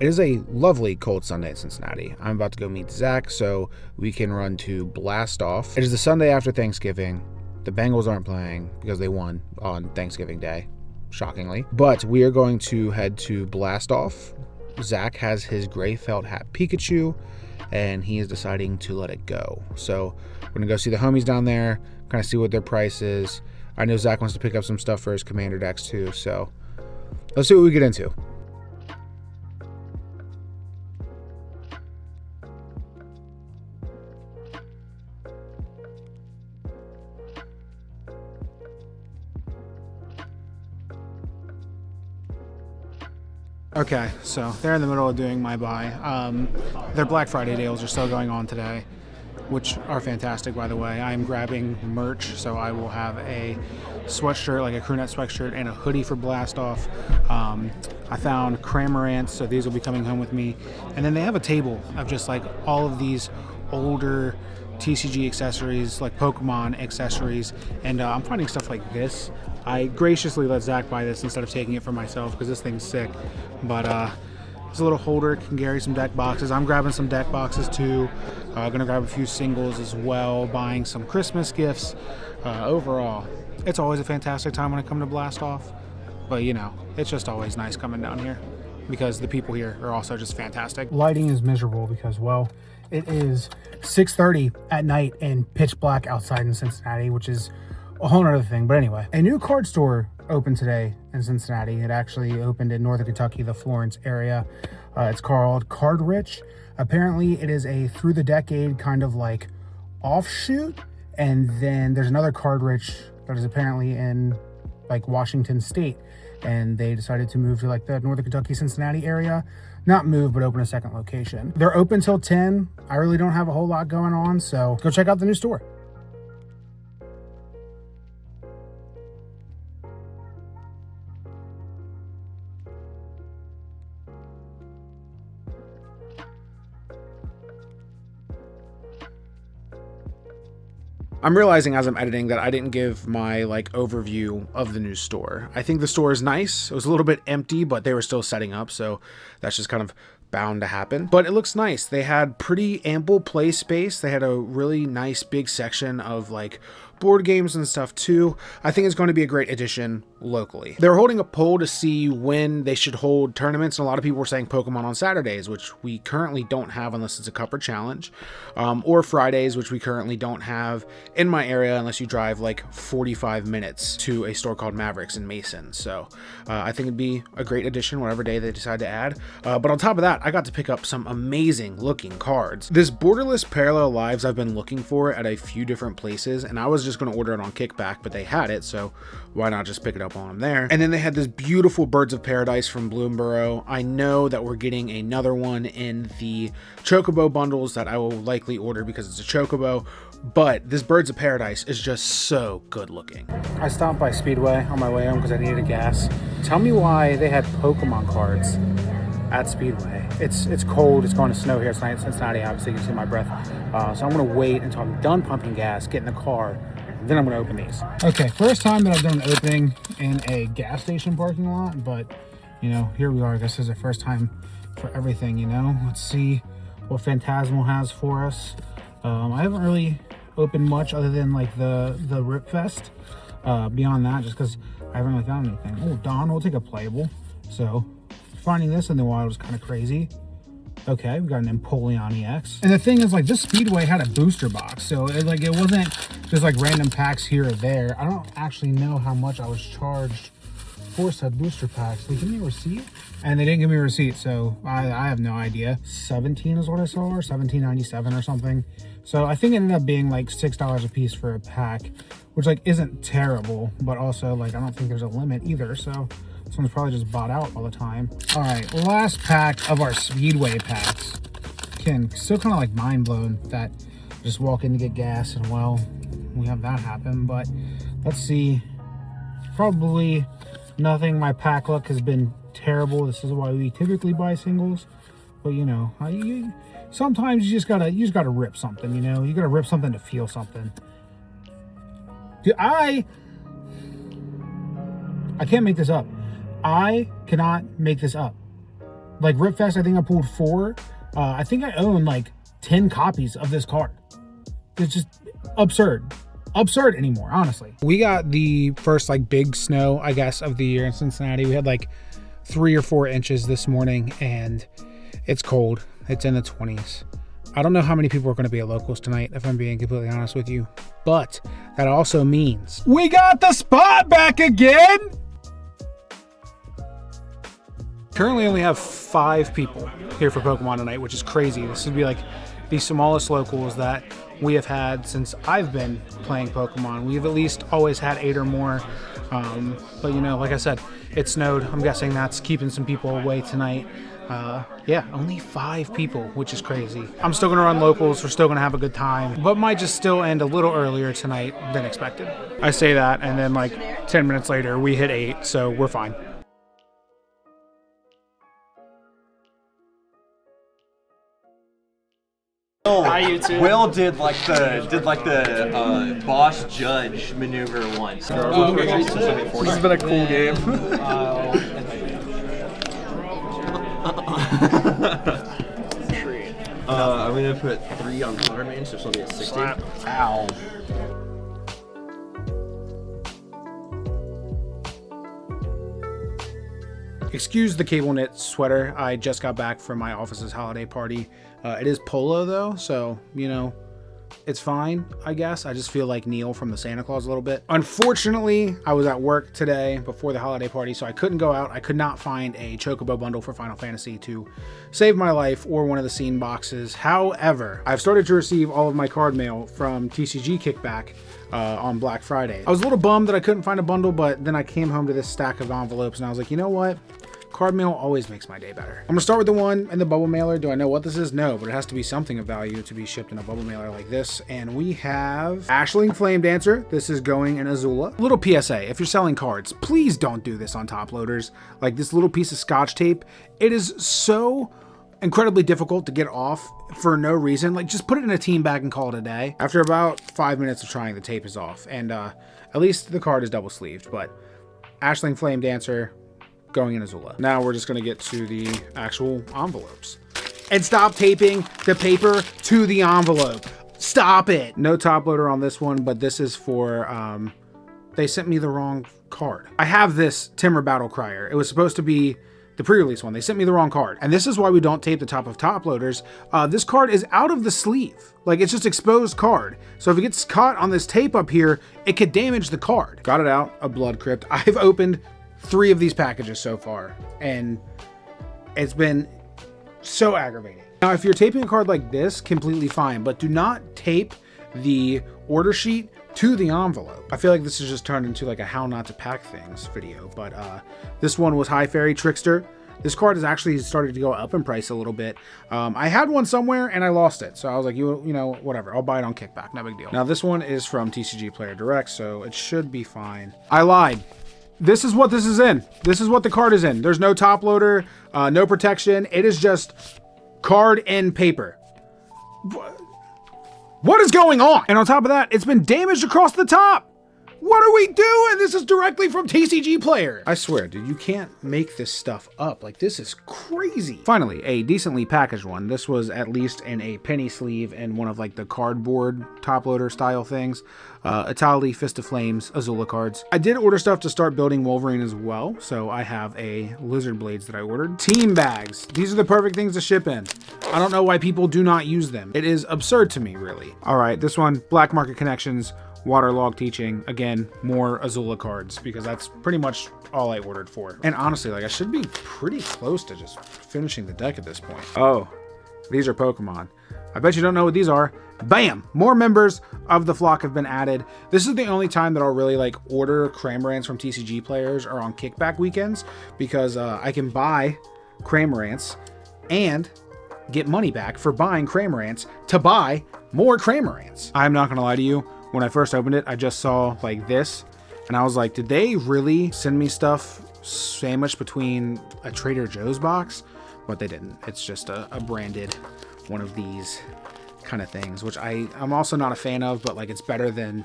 It is a lovely cold Sunday in Cincinnati. I'm about to go meet Zach so we can run to Blast Off. It is the Sunday after Thanksgiving. The Bengals aren't playing because they won on Thanksgiving Day, shockingly. But we are going to head to Blast Off. Zach has his gray felt hat Pikachu, and he is deciding to let it go. So we're going to go see the homies down there, kind of see what their price is. I know Zach wants to pick up some stuff for his Commander decks too, so let's see what we get into. Okay, so they're in the middle of doing my buy. Their Black Friday deals are still going on today, which are fantastic, by the way. I'm grabbing merch, so I will have a sweatshirt, like a crewnet sweatshirt, and a hoodie for Blast Off. I found Cramorants, so these will be coming home with me. And then they have a table of just like all of these older TCG accessories, like Pokemon accessories, and I'm finding stuff like this. I graciously let Zach buy this instead of taking it for myself because this thing's sick. But it's a little holder, can carry some deck boxes. I'm grabbing some deck boxes too. Gonna grab a few singles as well, buying some Christmas gifts. Overall, it's always a fantastic time when I come to Blast Off. But you know, it's just always nice coming down here because the people here are also just fantastic. Lighting is miserable because, well, it is 6:30 at night and pitch black outside in Cincinnati, which is a whole other thing. But anyway, a new card store opened today in Cincinnati. It actually opened in Northern Kentucky, the Florence area. It's called Card Rich. Apparently it is a through the decade kind of like offshoot. And then there's another Card Rich that is apparently in like Washington State. And they decided to move to like the Northern Kentucky, Cincinnati area. Not move, but open a second location. They're open till 10. I really don't have a whole lot going on, so go check out the new store. I'm realizing as I'm editing that I didn't give my like overview of the new store. I think the store is nice. It was a little bit empty, but they were still setting up, so that's just kind of bound to happen. But it looks nice. They had pretty ample play space. They had a really nice big section of like board games and stuff too. I think it's going to be a great addition locally. They're holding a poll to see when they should hold tournaments, and a lot of people were saying Pokemon on Saturdays, which we currently don't have unless it's a cup or challenge, or Fridays, which we currently don't have in my area unless you drive like 45 minutes to a store called Mavericks in Mason. So I think it'd be a great addition whatever day they decide to add. But on top of that, I got to pick up some amazing looking cards. This Borderless Parallel Lives I've been looking for at a few different places, and I was just going to order it on Kickback, but they had it, so why not just pick it up while I'm there? And then they had this beautiful Birds of Paradise from Bloomborough. I know that we're getting another one in the Chocobo bundles that I will likely order because it's a Chocobo, but this Birds of Paradise is just so good looking. I stopped by Speedway on my way home because I needed gas. Tell me why they had Pokemon cards at Speedway. It's cold, it's going to snow here tonight in Cincinnati, obviously you can see my breath. So I'm gonna wait until I'm done pumping gas, get in the car, then I'm gonna open these. Okay, first time that I've done an opening in a gas station parking lot, but you know, here we are. I guess this is the first time for everything, you know. Let's see what Phantasmal has for us. I haven't really opened much other than like the Rip Fest. Beyond that, just because I haven't really found anything. Oh, Dawn will take a playable. So finding this in the wild was kind of crazy. Okay, we got an Empoleon EX. And the thing is, like, this Speedway had a booster box, so it wasn't just like random packs here or there. I don't actually know how much I was charged for said booster packs. They give me a receipt, and they didn't give me a receipt, so I have no idea. 17 is what I saw, or 17.97 or something. So I think it ended up being like $6 a piece for a pack, which like isn't terrible, but also like I don't think there's a limit either. So this one's probably just bought out all the time. All right, last pack of our Speedway packs. Again, still kind of like mind blown that I just walk in to get gas and well, we have that happen. But let's see, probably nothing. My pack luck has been terrible. This is why we typically buy singles. But you know, sometimes you just gotta rip something. You know, you gotta rip something to feel something. Dude, I can't make this up. I cannot make this up. Like Ripfest, I think I pulled 4. I think I own like 10 copies of this card. It's just absurd. Absurd anymore, honestly. We got the first like big snow, I guess, of the year in Cincinnati. We had like 3 or 4 inches this morning, and it's cold. It's in the 20s. I don't know how many people are going to be at locals tonight, if I'm being completely honest with you. But that also means we got the spot back again! Currently only have 5 people here for Pokemon tonight, which is crazy. This would be like the smallest locals that we have had since I've been playing Pokemon. We've at least always had 8 or more. But you know, like I said, it snowed. I'm guessing that's keeping some people away tonight. Yeah, only 5 people, which is crazy. I'm still gonna run locals. We're still gonna have a good time, but might just still end a little earlier tonight than expected. I say that, and then like 10 minutes later, we hit 8, so we're fine. Will did like the boss judge maneuver once. This has been a cool game. I'm gonna put 3 on Power Range, so it's gonna be a 60. Ow. Excuse the cable knit sweater. I just got back from my office's holiday party. It is polo though, so, you know, it's fine, I guess. I just feel like Neil from the Santa Claus a little bit. Unfortunately, I was at work today before the holiday party, so I couldn't go out. I could not find a Chocobo bundle for Final Fantasy to save my life or one of the scene boxes. However, I've started to receive all of my card mail from TCG Kickback on Black Friday. I was a little bummed that I couldn't find a bundle, but then I came home to this stack of envelopes and I was like, you know what? Card mail always makes my day better. I'm gonna start with the one in the bubble mailer. Do I know what this is? No, but it has to be something of value to be shipped in a bubble mailer like this. And we have Ashling Flame Dancer. This is going in Azula. Little PSA, if you're selling cards, please don't do this on top loaders. Like this little piece of Scotch tape, it is so incredibly difficult to get off for no reason. Like just put it in a team bag and call it a day. After about 5 minutes of trying, the tape is off. And at least the card is double sleeved, but Ashling Flame Dancer, going in Azula. Now we're just gonna get to the actual envelopes. And stop taping the paper to the envelope. Stop it. No top loader on this one, but this is for, they sent me the wrong card. I have this Timber Battle Crier. It was supposed to be the pre-release one. They sent me the wrong card. And this is why we don't tape the top of top loaders. This card is out of the sleeve. Like it's just exposed card. So if it gets caught on this tape up here, it could damage the card. Got it out, a Blood Crypt. I've opened 3 of these packages so far, and it's been so aggravating. Now, if you're taping a card like this, completely fine, but do not tape the order sheet to the envelope. I feel like this has just turned into like a how not to pack things video, but this one was High Fairy Trickster. This card has actually started to go up in price a little bit. I had one somewhere and I lost it. So I was like, you know, whatever. I'll buy it on Kickback. No big deal. Now this one is from TCG Player Direct, so it should be fine. I lied. This is what this is in. This is what the card is in. There's no top loader, no protection. It is just card and paper. What is going on? And on top of that, it's been damaged across the top. What are we doing? This is directly from TCG Player. I swear, dude, you can't make this stuff up. Like, this is crazy. Finally, a decently packaged one. This was at least in a penny sleeve and one of like the cardboard top loader style things. Itali, Fist of Flames, Azula cards. I did order stuff to start building Wolverine as well. So I have a Lizard Blades that I ordered. Team bags. These are the perfect things to ship in. I don't know why people do not use them. It is absurd to me, really. All right, this one, Black Market Connections. Waterlog Teaching, again, more Azula cards, because that's pretty much all I ordered for. And honestly, like, I should be pretty close to just finishing the deck at this point. Oh, these are Pokemon. I bet you don't know what these are. Bam! More members of the flock have been added. This is the only time that I'll really, like, order Cramorants from TCG players or on Kickback weekends, because I can buy Cramorants and get money back for buying Cramorants to buy more Cramorants. I'm not gonna lie to you. When I first opened it, I just saw like this and I was like, did they really send me stuff sandwiched between a Trader Joe's box? But they didn't. It's just a branded one of these kind of things, which I'm also not a fan of, but like it's better than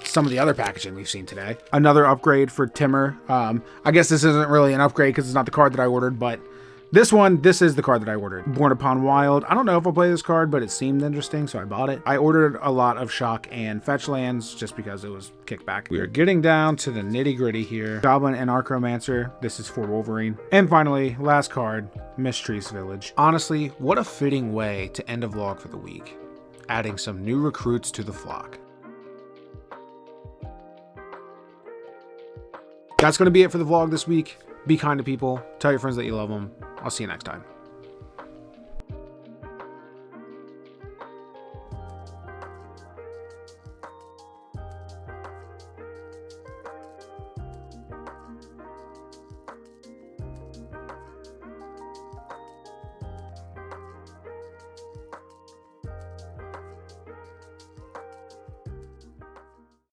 some of the other packaging we've seen today. Another upgrade for Timmer. I guess this isn't really an upgrade because it's not the card that I ordered, but This is the card that I ordered. Born Upon Wild. I don't know if I'll play this card, but it seemed interesting, so I bought it. I ordered a lot of Shock and Fetch lands just because it was kickback. We are getting down to the nitty gritty here. Goblin and Archromancer. This is for Wolverine. And finally, last card, Mistreat's Village. Honestly, what a fitting way to end a vlog for the week. Adding some new recruits to the flock. That's going to be it for the vlog this week. Be kind to people. Tell your friends that you love them. I'll see you next time.